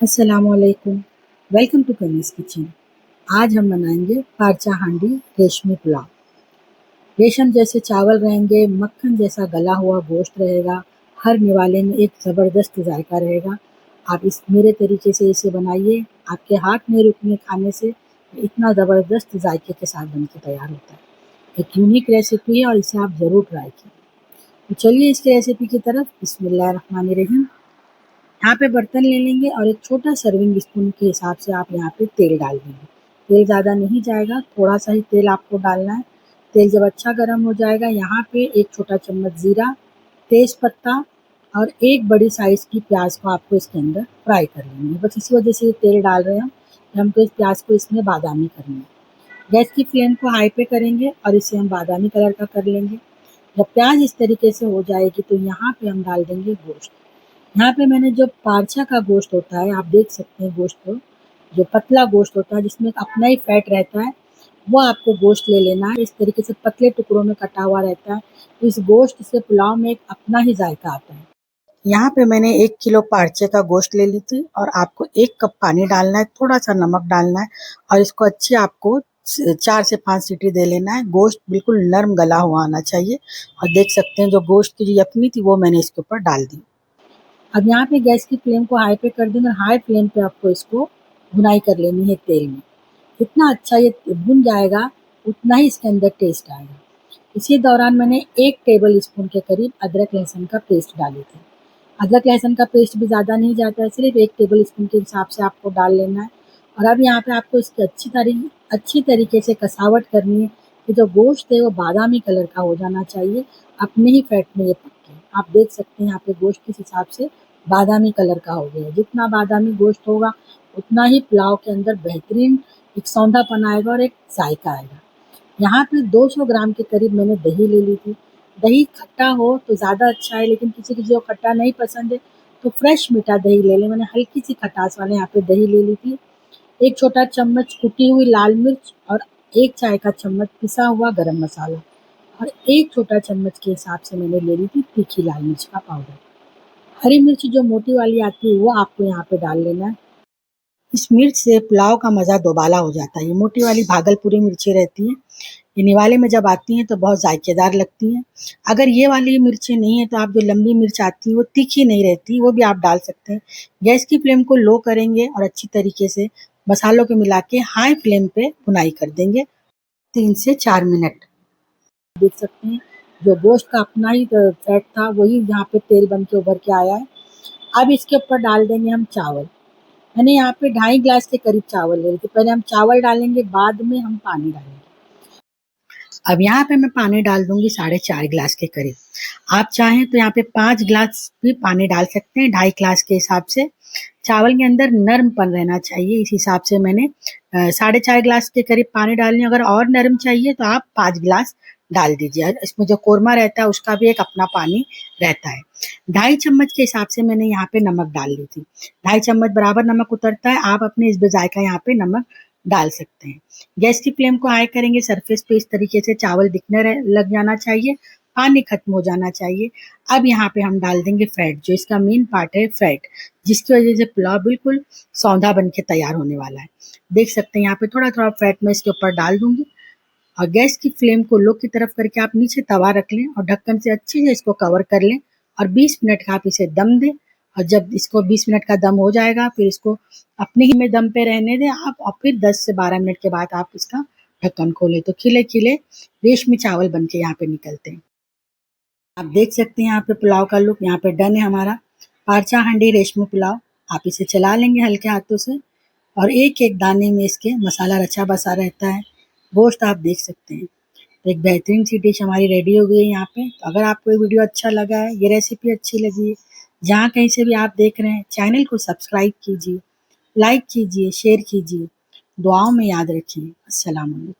अस्सलामुअलैकुम। Welcome to Kaneez kitchen. आज हम बनाएंगे पारचा हांडी रेशमी पुलाव। रेशम जैसे चावल रहेंगे, मक्खन जैसा गला हुआ गोश्त रहेगा, हर निवाले में एक ज़बरदस्त जायका रहेगा। आप इस मेरे तरीके से इसे बनाइए, आपके हाथ नहीं रुकने खाने से। इतना ज़बरदस्त जायके के साथ बन के तैयार होता है। एक यूनिक रेसिपी है और इसे आप ज़रूर ट्राई कीजिए। तो चलिए इसकी रेसिपी की तरफ। बिस्मिल्लाहिर्रहमानिर्रहीम। यहाँ पे बर्तन ले लेंगे और एक छोटा सर्विंग स्पून के हिसाब से आप यहाँ पे तेल डाल देंगे। तेल ज़्यादा नहीं जाएगा, थोड़ा सा ही तेल आपको डालना है। तेल जब अच्छा गर्म हो जाएगा, यहाँ पे एक छोटा चम्मच ज़ीरा, तेज पत्ता और एक बड़ी साइज़ की प्याज को आपको इसके अंदर फ्राई कर लेंगे। बस इसी वजह से ये तेल डाल रहे हैं हम, कि हमको इस प्याज को इसमें बादामी करना है। गैस की फ्लेम को हाई पे करेंगे और इसे हम बादामी कलर का कर लेंगे। जब प्याज इस तरीके से हो जाएगी तो यहाँ पे हम डाल देंगे गोश्त। यहाँ पे मैंने जो पारछा का गोश्त होता है, आप देख सकते हैं गोश्त को, जो पतला गोश्त होता है जिसमें एक अपना ही फैट रहता है, वो आपको गोश्त ले लेना है। इस तरीके से पतले टुकड़ों में कटा हुआ रहता है, तो इस गोश्त से पुलाव में एक अपना ही जायका आता है। यहाँ पे मैंने 1 किलो पारचे का गोश्त ले ली थी और आपको 1 कप पानी डालना है, थोड़ा सा नमक डालना है और इसको अच्छे आपको 4 से 5 सीटी दे लेना है। गोश्त बिल्कुल नरम गला हुआ आना चाहिए और देख सकते हैं जो गोश्त की जो यखनी थी वो मैंने इसके ऊपर डाल दी। अब यहाँ पे गैस की फ्लेम को हाई पे कर देंगे और हाई फ्लेम पे आपको इसको भुनाई कर लेनी है तेल में। जितना अच्छा ये भुन जाएगा, उतना ही इसके अंदर टेस्ट आएगा। इसी दौरान मैंने 1 टेबल स्पून के करीब अदरक लहसुन का पेस्ट डाली थी। अदरक लहसुन का पेस्ट भी ज़्यादा नहीं जाता है, सिर्फ 1 टेबल स्पून के हिसाब से आपको डाल लेना है। और अब यहाँ पे आपको इसकी अच्छी तरीके से कसावट करनी है कि जो गोश्त है वो बादामी कलर का हो जाना चाहिए, अपने ही फैट में ये पके। आप देख सकते हैं यहाँ पे गोश्त किस हिसाब से बादामी कलर का हो गया है। जितना बादामी गोश्त होगा, उतना ही पुलाव के अंदर बेहतरीन एक सौंधापन आएगा और एक जायका आएगा। यहाँ पे 200 ग्राम के करीब मैंने दही ले ली थी। दही खट्टा हो तो ज़्यादा अच्छा है, लेकिन किसी-किसी को खट्टा नहीं पसंद है, तो फ्रेश मीठा दही ले लें। मैंने हल्की सी खटास वाले यहाँ पे दही ले ली थी। 1 छोटा चम्मच कुटी हुई लाल मिर्च और 1 चाय का चम्मच पिसा हुआ गरम मसाला और 1 छोटा चम्मच के हिसाब से मैंने ले ली थी तीखी लाल मिर्च का पाउडर। हरी मिर्च जो मोटी वाली आती है वो आपको यहाँ पे डाल लेना है। इस मिर्च से पुलाव का मज़ा दोबाला हो जाता है। ये मोटी वाली भागलपुरी मिर्ची रहती हैं, ये निवाले में जब आती हैं तो बहुत जायकेदार लगती हैं। अगर ये वाली मिर्चें नहीं है तो आप जो लंबी मिर्च आती है वो तीखी नहीं रहती, वो भी आप डाल सकते हैं। गैस की फ्लेम को लो करेंगे और अच्छी तरीके से मसालों को मिला के हाई फ्लेम पे भुनाई कर देंगे 3 से 4 मिनट। देख सकते हैं जो गोश्त का अपना ही फैट था वही यहाँ पे तेल बन के उभर के आया है। अब इसके ऊपर डाल देंगे हम चावल। मैंने यहाँ पे 2.5 ग्लास के करीब चावल ले लिए थे। पहले हम चावल डालेंगे, बाद में हम पानी डालेंगे। अब यहाँ पे मैं पानी डाल दूँगी 4.5 ग्लास के करीब। आप चाहें तो यहाँ पे 5 ग्लास भी पानी डाल सकते हैं, 2.5 ग्लास के हिसाब से। चावल के अंदर नरमपन रहना चाहिए, इस हिसाब से मैंने 4.5 ग्लास के करीब पानी डालनी है। अगर और नरम चाहिए तो आप 5 ग्लास डाल दीजिए। और इसमें जो कोरमा रहता है उसका भी एक अपना पानी रहता है। 2.5 चम्मच के हिसाब से मैंने यहाँ पे नमक डाल ली थी। 2.5 चम्मच बराबर नमक उतरता है, आप अपने इस जायका यहाँ पे नमक डाल सकते हैं। गैस की फ्लेम को हाई करेंगे, सरफेस पे इस तरीके से चावल दिखने लग जाना चाहिए, पानी खत्म हो जाना चाहिए। अब यहाँ पे हम डाल देंगे फैट, जो इसका मेन पार्ट है फैट, जिसकी वजह से पुलाव बिल्कुल सौंधा बन के तैयार होने वाला है। देख सकते हैं यहाँ पे थोड़ा-थोड़ा फैट मैं इसके ऊपर डाल दूँगी और गैस की फ्लेम को लो की तरफ करके आप नीचे तवा रख लें और ढक्कन से अच्छे से इसको कवर कर लें और 20 मिनट का आप इसे दम दें। और जब इसको 20 मिनट का दम हो जाएगा, फिर इसको अपने ही में दम पे रहने दें आप और फिर 10 से 12 मिनट के बाद आप इसका ढक्कन खोलें, तो खिले-खिले रेशमी चावल बन के यहाँ पे निकलते हैं। आप देख सकते हैं यहाँ पे पुलाव का लुक यहाँ पे डन है हमारा पारचा हांडी रेशमी पुलाव। आप इसे चला लेंगे हल्के हाथों से और एक-एक दाने में इसके मसाला रचा बसा रहता है। गोश्त आप देख सकते हैं। तो एक बेहतरीन सी डिश हमारी रेडी हो गई है यहाँ पे। तो अगर आपको ये वीडियो अच्छा लगा है, ये रेसिपी अच्छी लगी है, जहाँ कहीं से भी आप देख रहे हैं, चैनल को सब्सक्राइब कीजिए, लाइक कीजिए, शेयर कीजिए। दुआओं में याद रखिए। अस्सलाम वालेकुम।